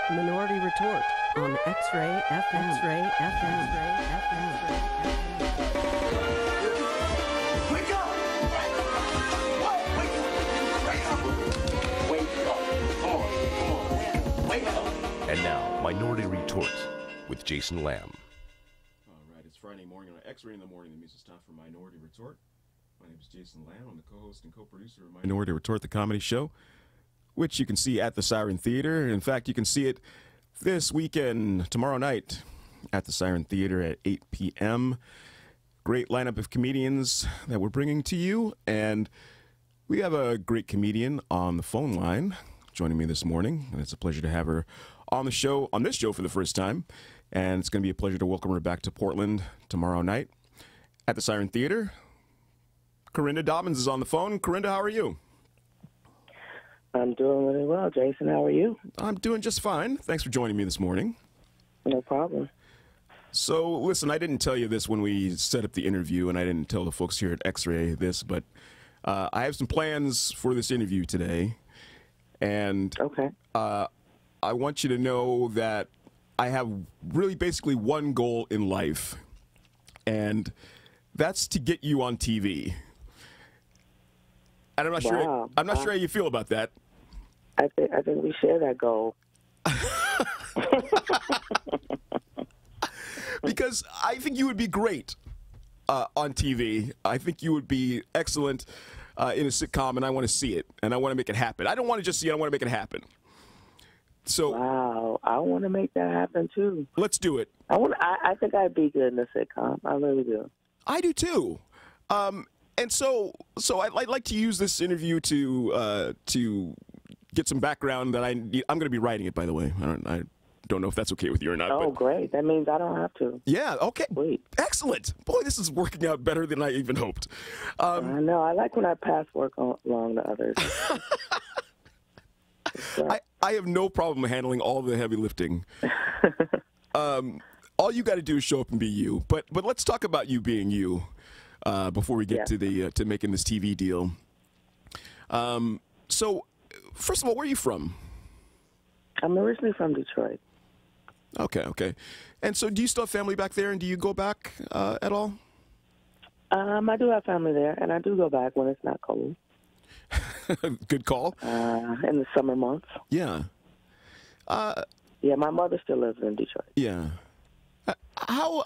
Minority Retort on XRAY FM. XRAY FM. Wake up! Wake up! Come on. Wake up! And now, Minority Retort with Jason Lamb. All right, it's Friday morning on XRAY in the morning. That means it's time for Minority Retort. My name is Jason Lamb. I'm the co-host and co-producer of Minority Retort, the comedy show, which you can see at the Siren Theater. In fact, you can see it this weekend, tomorrow night, at the Siren Theater at 8 p.m. Great lineup of comedians that we're bringing to you, and we have a great comedian on the phone line joining me this morning, and it's a pleasure to have her on the show, on this show for the first time, and it's going to be a pleasure to welcome her back to Portland tomorrow night at the Siren Theater. Karina Dobb is on the phone. Karina, how are you? I'm doing really well, Jason. How are you? I'm doing just fine. Thanks for joining me this morning. No problem. So, listen, I didn't tell you this when we set up the interview, and I didn't tell the folks here at X-Ray this, but I have some plans for this interview today, and Okay. I want you to know that I have really basically one goal in life, and that's to get you on TV. And I'm not sure. I'm not sure how you feel about that. I think we share that goal. Because I think you would be great on TV. I think you would be excellent in a sitcom, and I want to see it, and I want to make it happen. I don't want to just see it. I want to make it happen. So, Wow, I want to make that happen too. let's do it. I think I'd be good in a sitcom. I really do. I do too. And so I'd like to use this interview to get some background that I need. I'm going to be writing it, by the way. I don't know if that's okay with you or not. Oh, but great. That means I don't have to. yeah, okay. Sweet. Excellent. Boy, this is working out better than I even hoped. I know. I like when I pass work along to others. I have no problem handling all the heavy lifting. All you got to do is show up and be you. But let's talk about you being you before we get to the to making this TV deal. So, first of all, where are you from? I'm originally from Detroit. Okay. And so, do you still have family back there, and do you go back at all? I do have family there, and I do go back when it's not cold. Good call. In the summer months. Yeah. Yeah, my mother still lives in Detroit. Yeah. How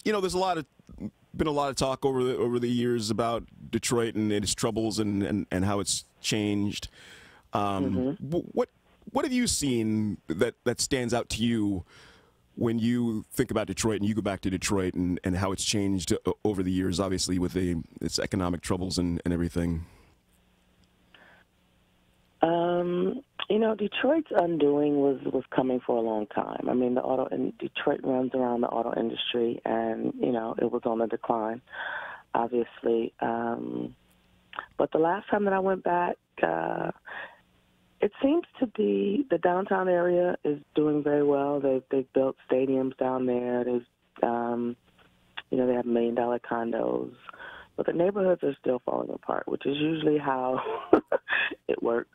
there's been a lot of talk over the years about Detroit and its troubles and how it's changed. What have you seen that stands out to you when you think about Detroit and you go back to Detroit and how it's changed over the years, obviously with its economic troubles and everything? Detroit's undoing was coming for a long time. I mean, Detroit runs around the auto industry, and it was on the decline, obviously. But the last time that I went back, it seems to be the downtown area is doing very well. They've built stadiums down there. They have $1 million condos, but the neighborhoods are still falling apart, which is usually how it works.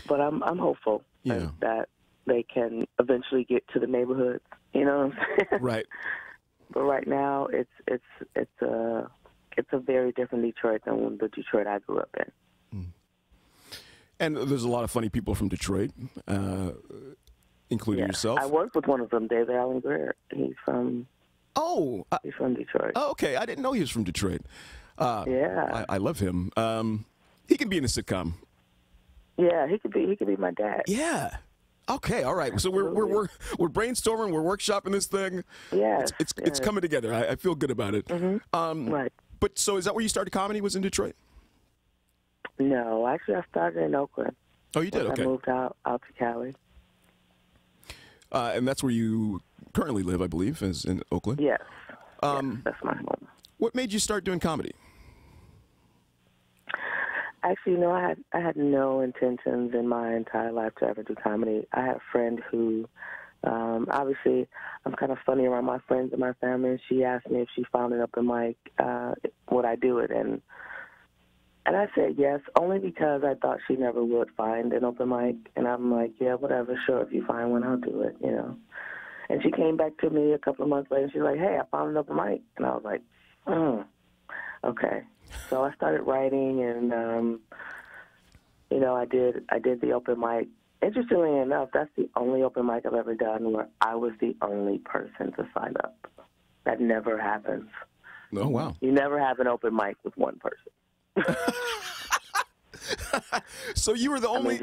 But I'm hopeful that they can eventually get to the neighborhoods. You know what I'm saying? Right. But right now, it's a very different Detroit than the Detroit I grew up in. And there's a lot of funny people from Detroit, including yourself. I worked with one of them, David Allen Greer. He's from Detroit. Oh, okay. I didn't know he was from Detroit. Yeah. I love him. He can be in a sitcom. Yeah, he could be my dad. Yeah. Okay. All right. So we're brainstorming. We're workshopping this thing. Yeah. It's coming together. I feel good about it. Right. But so is that where you started comedy? Was in Detroit? No, actually, I started in Oakland. Oh, you did. Okay. I moved out to Cali. And that's where you currently live, I believe, is in Oakland. Yes. Yes, that's my home. What made you start doing comedy? Actually, I had no intentions in my entire life to ever do comedy. I had a friend who, obviously, I'm kind of funny around my friends and my family, and she asked me if she found an open mic, would I do it? And And I said yes, only because I thought she never would find an open mic. And I'm like, yeah, whatever, sure, if you find one, I'll do it, you know. And she came back to me a couple of months later, and she's like, hey, I found an open mic. And I was like, okay. So I started writing, and, you know, I did the open mic. Interestingly enough, that's the only open mic I've ever done where I was the only person to sign up. That never happens. Oh, wow. You never have an open mic with one person. So you were the only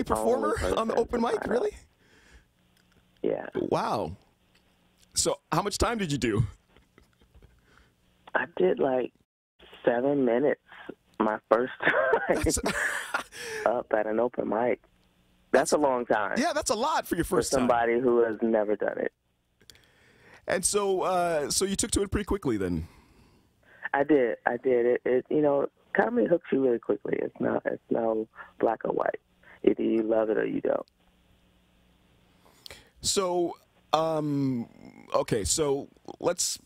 performer on the open mic, really? Yeah. Wow. So how much time did you do? I did like 7 minutes my first time up at an open mic. That's a long time. Yeah, that's a lot for your first for somebody time. who has never done it. And so, so you took to it pretty quickly then. I did. It you know, comedy hooks you really quickly. It's no black or white. Either you love it or you don't. So, okay, so let's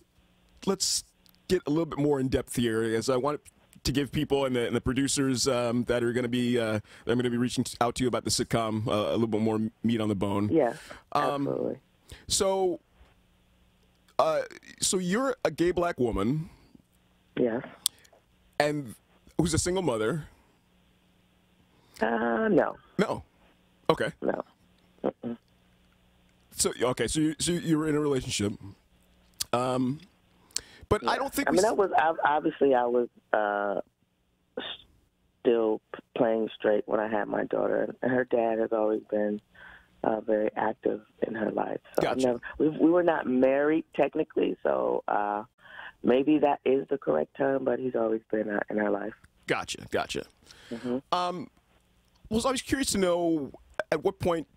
get a little bit more in depth here, as I want to give people and the producers that are going to be reaching out to you about the sitcom a little bit more meat on the bone. Yes, absolutely. So, so you're a gay black woman. Yes. And who's a single mother? No. No. Okay. No. Mm-mm. So okay, so you were in a relationship, but Yeah. I don't think. I mean, I was still playing straight when I had my daughter, and her dad has always been very active in her life. So Gotcha. we were not married technically, so maybe that is the correct term, but he's always been in our life. Gotcha. Mm-hmm. Well, I was curious to know at what point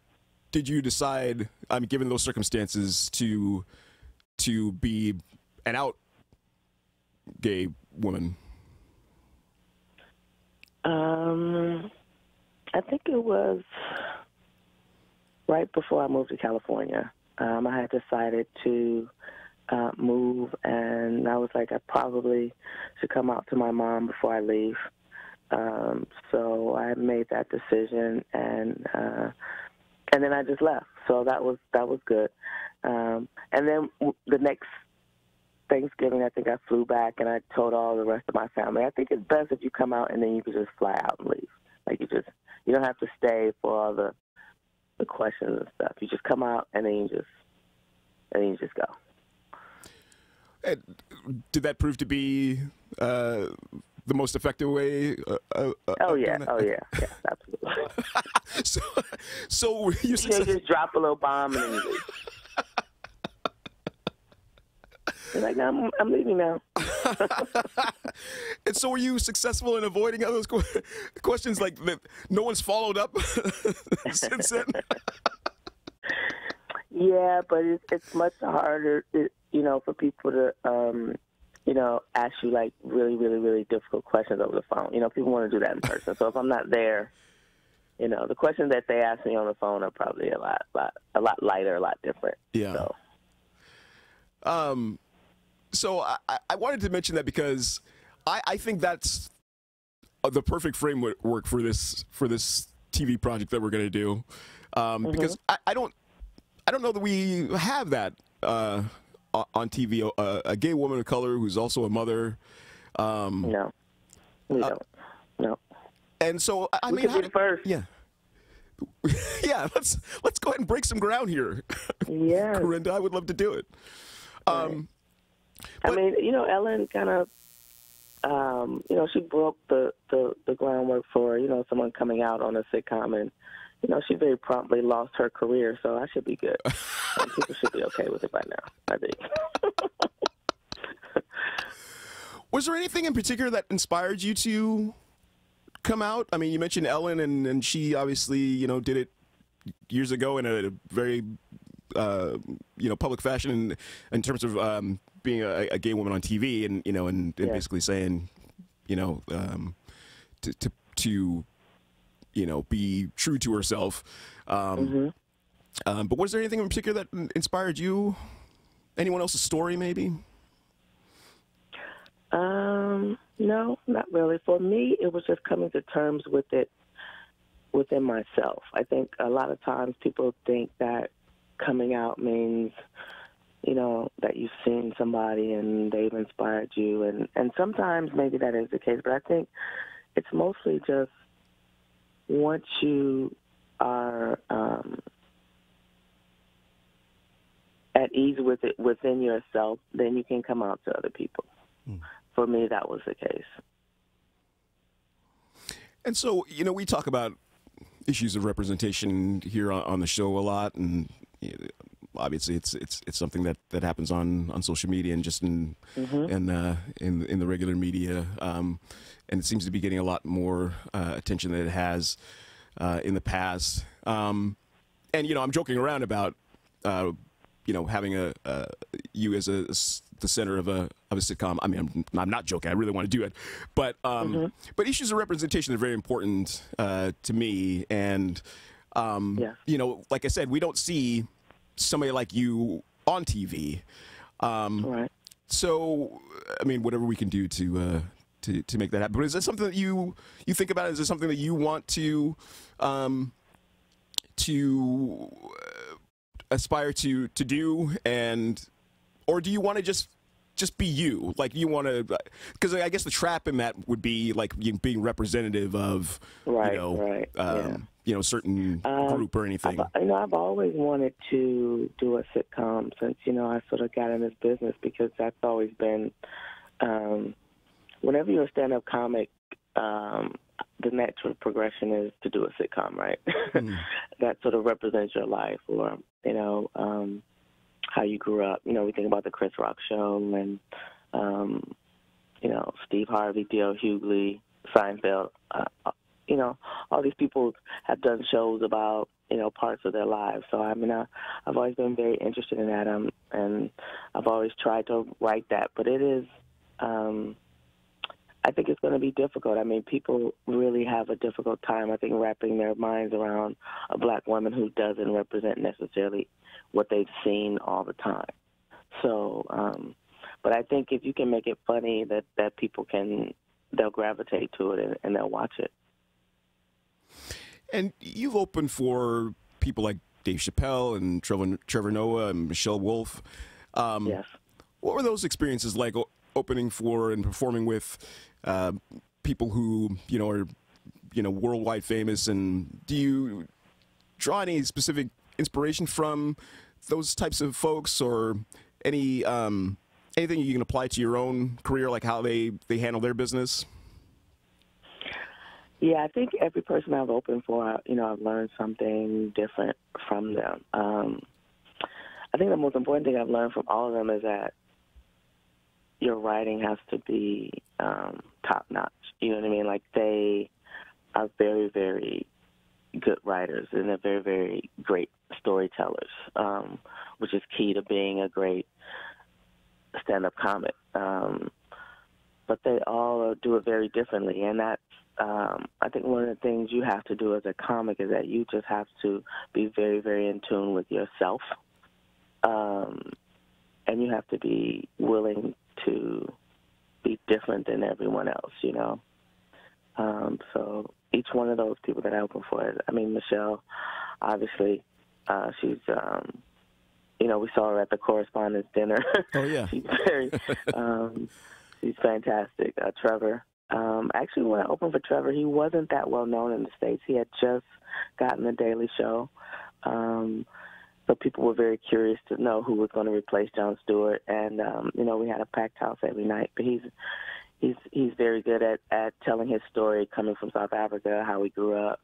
did you decide, given those circumstances, to be an out gay woman? I think it was right before I moved to California. I had decided to move, and I was like, I probably should come out to my mom before I leave. So I made that decision, and then I just left. So that was good. And then the next Thanksgiving, I think I flew back, and I told all the rest of my family, I think it's best if you come out and then you can just fly out and leave. Like you don't have to stay for all the questions and stuff. You just come out and then you just go. And did that prove to be the most effective way? Yeah, absolutely. so were you You just drop a little bomb and then you leave. You're like, no, I'm leaving now. And so were you successful in avoiding all those questions like that no one's followed up since then? Yeah, but it's much harder, for people to, ask you like really, really, really difficult questions over the phone. People want to do that in person. So if I'm not there, the questions that they ask me on the phone are probably a lot lighter, a lot different. Yeah. So I wanted to mention that because I think that's the perfect framework for this TV project that we're going to do, because I don't know that we have that on TV, a gay woman of color who's also a mother. No, we don't. No. And so I we mean, could be the first. Yeah. Yeah, let's go ahead and break some ground here. Yeah, Corinda, I would love to do it. Right. I mean, Ellen kind of, she broke the groundwork for, someone coming out on a sitcom, and, she very promptly lost her career, so I should be good. People should be okay with it by now, I think. Was there anything in particular that inspired you to come out? I mean, you mentioned Ellen, and she obviously, did it years ago in a very, public fashion in terms of being a gay woman on TV, and and basically saying, to be true to herself. But was there anything in particular that inspired you? Anyone else's story, maybe? No, not really. For me, it was just coming to terms with it within myself. I think a lot of times people think that coming out means, that you've seen somebody and they've inspired you. And sometimes maybe that is the case, but I think it's mostly just once you are at ease with it within yourself, then you can come out to other people. For me, that was the case. And so, we talk about issues of representation here on the show a lot, and obviously it's something that happens on social media and just in the regular media, and it seems to be getting a lot more attention than it has in the past. And I'm joking around about having you as the center of a sitcom. I mean, I'm not joking. I really want to do it, but issues of representation are very important to me. And like I said, we don't see somebody like you on TV. Right. So, I mean, whatever we can do to make that happen. But is that something that you think about? Is it something that you want to aspire to do, or do you want to just be you? Like, you want to, because I guess the trap in that would be like you being representative of certain group or anything. I've always wanted to do a sitcom since I sort of got in this business, because that's always been whenever you're a stand-up comic, the natural progression is to do a sitcom, right? That sort of represents your life, or how you grew up. We think about the Chris Rock show and Steve Harvey, Theo Hughley, Seinfeld. All these people have done shows about parts of their lives. So I mean, I've always been very interested in that, and I've always tried to write that. But it is. I think it's going to be difficult. I mean, people really have a difficult time, I think, wrapping their minds around a black woman who doesn't represent necessarily what they've seen all the time. So, but I think if you can make it funny, that people they'll gravitate to it and they'll watch it. And you've opened for people like Dave Chappelle and Trevor Noah and Michelle Wolf. Yes. What were those experiences like, opening for and performing with people who are worldwide famous? And do you draw any specific inspiration from those types of folks, or anything you can apply to your own career, like how they handle their business? Yeah, I think every person I've opened for, I've learned something different from them. I think the most important thing I've learned from all of them is that your writing has to be top notch. You know what I mean? Like, they are very, very good writers, and they're very, very great storytellers, which is key to being a great stand-up comic. But they all do it very differently, and that's, I think one of the things you have to do as a comic is that you just have to be very, very in tune with yourself, and you have to be willing to be different than everyone else, So each one of those people that I open for, Michelle, obviously, she's, we saw her at the correspondence dinner. Oh, yeah. She's very, she's fantastic. Trevor, actually, when I opened for Trevor, he wasn't that well known in the States. He had just gotten the Daily Show. So people were very curious to know who was going to replace Jon Stewart, and we had a packed house every night. But he's very good at telling his story, coming from South Africa, how he grew up.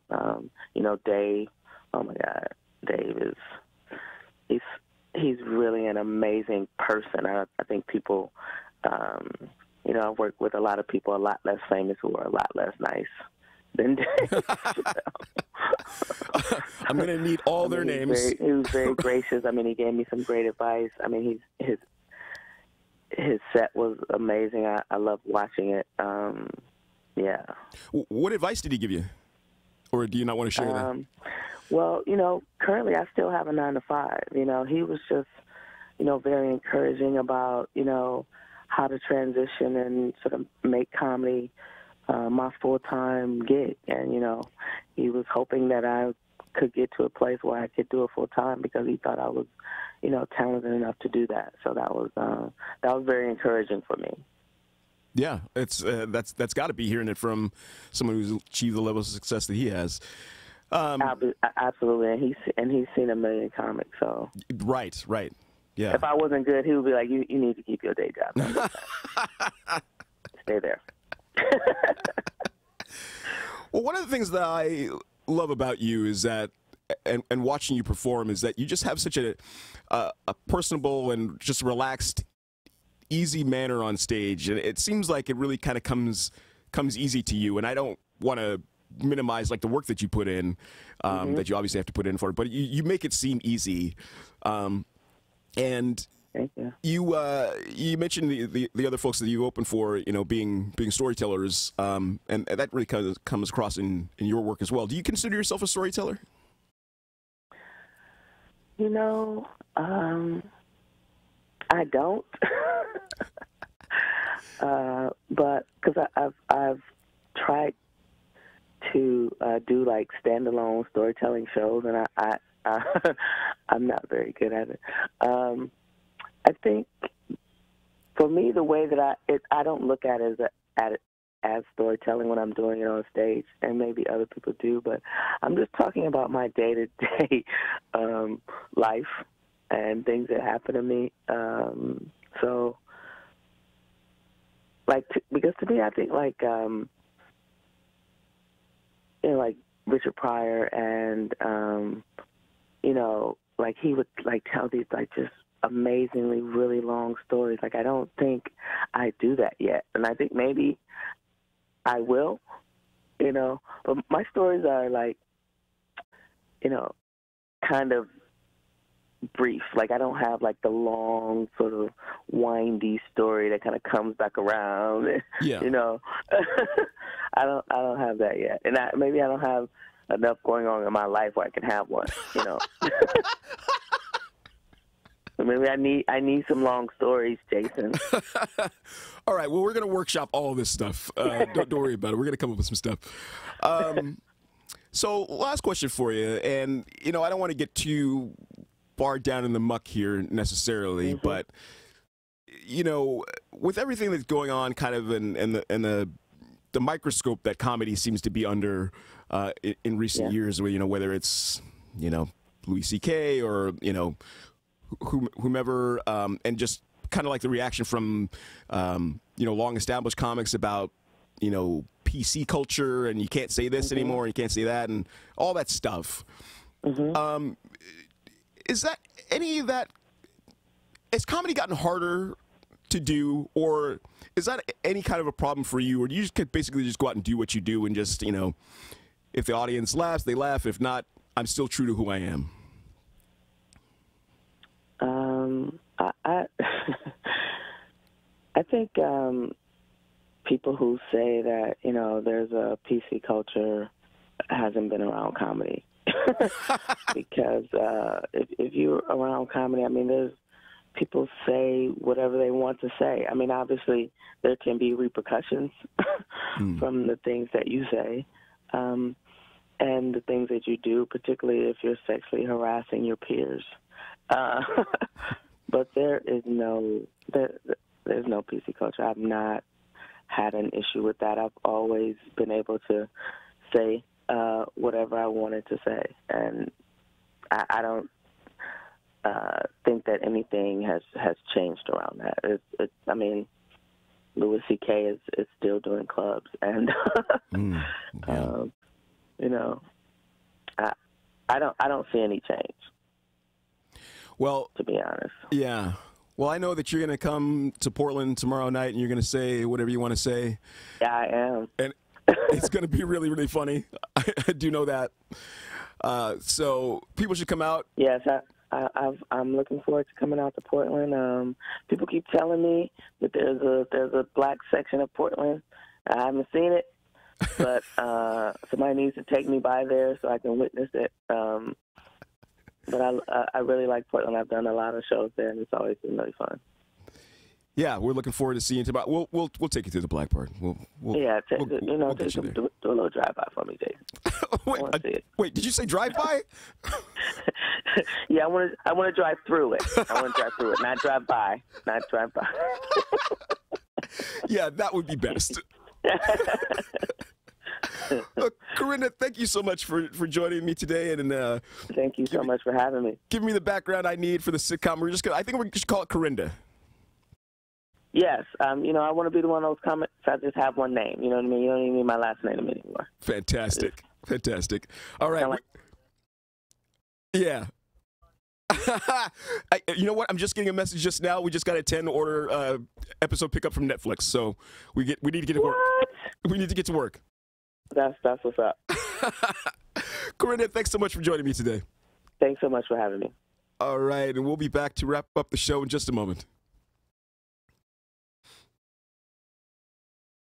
Dave, oh my God, Dave he's really an amazing person. I think people, I've worked with a lot of people a lot less famous who are a lot less nice than Dave. I'm going to need all their names. He was very gracious. He gave me some great advice. His set was amazing. I loved watching it. Yeah. What advice did he give you? Or do you not want to share that? Well, currently I still have a 9 to 5. He was just, very encouraging about, how to transition and sort of make comedy my full-time gig. And, he was hoping that I could get to a place where I could do it full-time because he thought I was, talented enough to do that. So that was very encouraging for me. Yeah, it's that's got to be hearing it from someone who's achieved the level of success that he has. Absolutely, and he's seen a million comics. So right, yeah. If I wasn't good, he would be like, "You need to keep your day job. Stay there." Well, one of the things that I love about you is that, and watching you perform, is that you just have such a personable and just relaxed, easy manner on stage, and it seems like it really kind of comes easy to you. And I don't want to minimize like the work that you put in, that you obviously have to put in for it, but you make it seem easy. And thank you. You mentioned the other folks that you open for, being storytellers, and that really comes across in your work as well. Do you consider yourself a storyteller? I don't, but because I've tried to do like standalone storytelling shows, and I'm not very good at it. I think for me, the way that I don't look at it as storytelling when I'm doing it on stage, and maybe other people do, but I'm just talking about my day-to-day life and things that happen to me. So, because to me, I think like Richard Pryor and like he would like tell these like just amazingly really long stories. Like I don't think I do that yet, and I think maybe I will, but my stories are like, kind of brief. Like I don't have like the long sort of windy story that kind of comes back around. Yeah. I don't have that yet, and maybe I don't have enough going on in my life where I can have one. So maybe I need some long stories, Jason. All right. Well, we're gonna workshop all this stuff. Don't worry about it. We're gonna come up with some stuff. So, last question for you, and I don't want to get too far down in the muck here necessarily, but with everything that's going on, kind of in the microscope that comedy seems to be under in recent years, whether it's Louis C.K. or whomever, and just kind of like the reaction from long established comics about PC culture, and you can't say this anymore, and you can't say that, and all that stuff. Is that any of that? Has comedy gotten harder to do, or is that any kind of a problem for you, or do you just could basically just go out and do what you do, and just if the audience laughs, they laugh. If not, I'm still true to who I am. I think people who say that there's a PC culture hasn't been around comedy. Because if you're around comedy, I mean, there's people say whatever they want to say. I mean, obviously there can be repercussions from the things that you say, and the things that you do, particularly if you're sexually harassing your peers. But there's no PC culture. I've not had an issue with that. I've always been able to say whatever I wanted to say, and I don't think that anything has changed around that. I mean, Louis C.K. is still doing clubs, and I don't see any change. Well, to be honest. Yeah. Well, I know that you're going to come to Portland tomorrow night, and you're going to say whatever you want to say. Yeah, I am. And it's going to be really, really funny. I do know that. So people should come out. Yes, I'm looking forward to coming out to Portland. People keep telling me that there's a black section of Portland. I haven't seen it, but somebody needs to take me by there so I can witness it. But I really like Portland. I've done a lot of shows there, and it's always been really fun. Yeah, we're looking forward to seeing you tomorrow. We'll take you through the black part. We'll Yeah, we'll get you there. do a little drive-by for me, Jason. Wait, did you say drive-by? Yeah, I want to drive through it. I want to drive through it, not drive by. Not drive by. Yeah, that would be best. Karina, thank you so much for joining me today, and thank you so much for having me. Give me the background I need for the sitcom. I think we're just call it Karinda. Yes, you know, I want to be the one of those comments. I just have one name. You know what I mean? You don't even need my last name anymore. Fantastic. All right. Yeah. You know what? I'm just getting a message just now. We just got a 10-order episode pickup from Netflix, so we need to get to work. We need to get to work. That's what's up. Karina, thanks so much for joining me today. Thanks so much for having me. All right, and we'll be back to wrap up the show in just a moment.